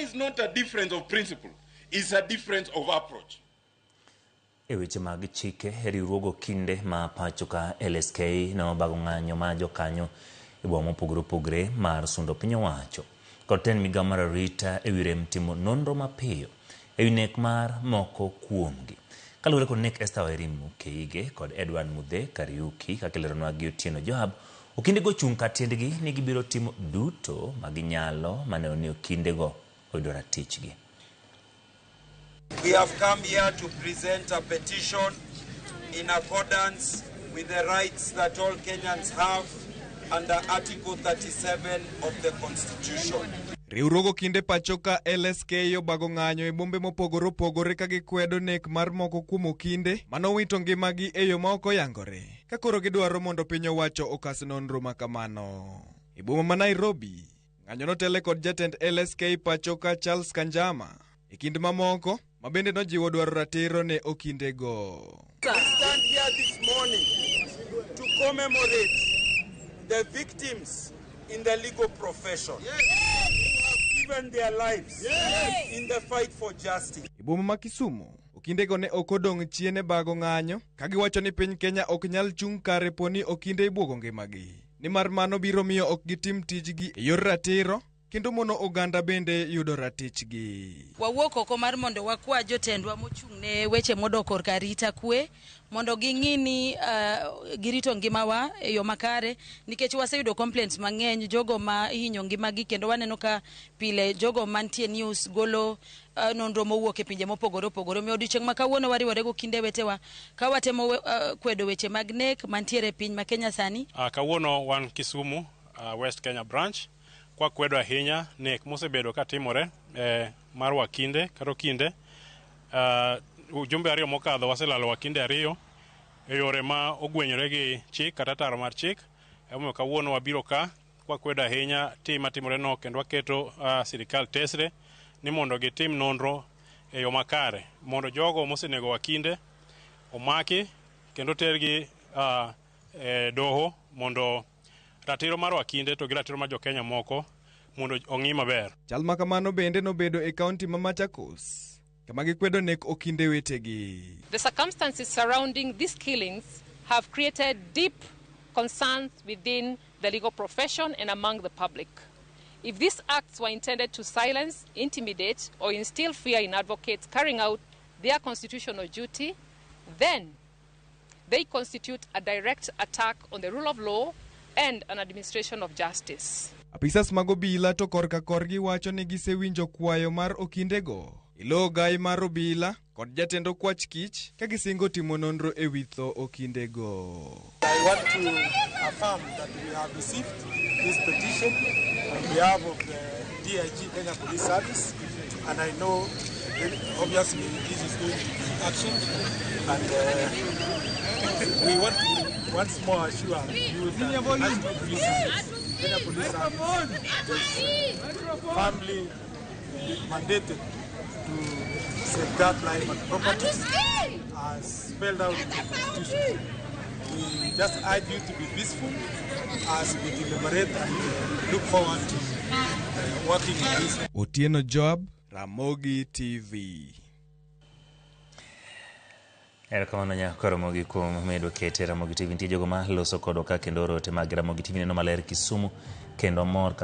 is not a difference of principle, it's a difference of approach. E weche mag chike, riwruogo kinde ma pachoka LSK no bago ng'anyo ma jokanyo e boma mopogore opogore mar sundo piny owacho kod ten migawo mar arita e wi rem timo nonro mapiyo e wi nek mar moko kuomgi. Kaluwore kod nek Esther Wairimu Keige kod Edward Mudhe Kariuki kaka ileronwa gi Otieno Joab, okindego chung' ka tiendgi ni gibiro timo duto maginyalo maneno ni okindego oyudo ratichgi. We have come here to present a petition in accordance with the rights that all Kenyans have under Article 37 of the Constitution. Riwruogo kinde pachoka LSK obago ng'anyo e bombe mopogore opogore ka gikwedo nek mar moko kuom okinde manowito ngimagi e yo ma ok oyangore, ka koro gidwaro mondo piny owacho okas nonro ma kamano. E boma ma Nairobi, ng'anyo notele kod jatend LSK pachoka Charles Kanjama, e kind mamoko mabende nojiwo dwaro ratiro ne okindego. We stand here this morning to commemorate the victims in the legal profession who have given their lives in the fight for justice. E boma ma Kisumu, okindego ne ok odong' chien e bago ng'anyo ka giwacho ni piny Kenya ok nyal chung' kare poni okinde ibuogo ngimagi, nimar mano biro miyo ok gitim tijgi e yor ratiro kendo mono oganda bende yudo ratichgi. Wawuok oko mar mondo wakwa jotendwa mochung' ne weche modok ka rita kwe mondo ging'ini girito ngimawa e yo makare, nikech waseyudo complaints mang'eny jogo ma hinyo ngimagi, kendo waneno ka pile jogo mantie news golo nonro mowuok e pinje mopogore opogore. Omiyo odiochieng' ma kawuono wariwore go kinde wetewa ka watemo kwedo weche mag nek mantiere e piny ma Kenya sani. Kawuono wan Kisumu, West Kenya branch, kwa kwedo ahinya nek mosebedo ka timore mar wakinde kata okinde. Jumbe ariyo mokadho waselalo wakinde ariyo e yore ma ogwenyore gi chik kata taro mar chik. Emomiyo kawuono wabiro ka kwa kwedo ahinya tim matimore no, kendo waketo sirikal tesre ni mondo gitim nonro e yo makare mondo jogo mosenego wakinde omaki kendo tergi doho mondo ratiro mar wakinde to gi ratiro mar jokenya moko mondo ong'i maber. Chal ma kamano bende nobedo e kaunti ma Machakos, kama gikwedo nek okinde wetegi. The circumstances surrounding these killings have created deep concerns within the legal profession and among the public. If these acts were intended to silence, intimidate, or instill fear in advocates carrying out their constitutional duty, then they constitute a direct attack on the rule of law and an administration of justice. Apisas mag obila to korka korgi wacho ni gisewinjo kwayo mar okindego ilo gai mar obila kod jatendo kwach kich ka gisingo timo nonro e witho okindego. I want to affirm that we have received this petition on behalf of the DIG Kenya Police Service, and I know obviously this is going to be action, and we want to once more assure you that National Police Service, Kenya Police Service is firmly mandated to safeguard life and property as spelled out in the Constitution. We just urge you to be peaceful as we deliberate and look forward to working in this. Otieno Joab, Ramogi TV. Erokamano nyako Ramogi kuom medo kete Ramogi TV. Nitie jogo ma loso kodwa ka kendo orote mag Ramogi TV neno maler Kisumu kendo mor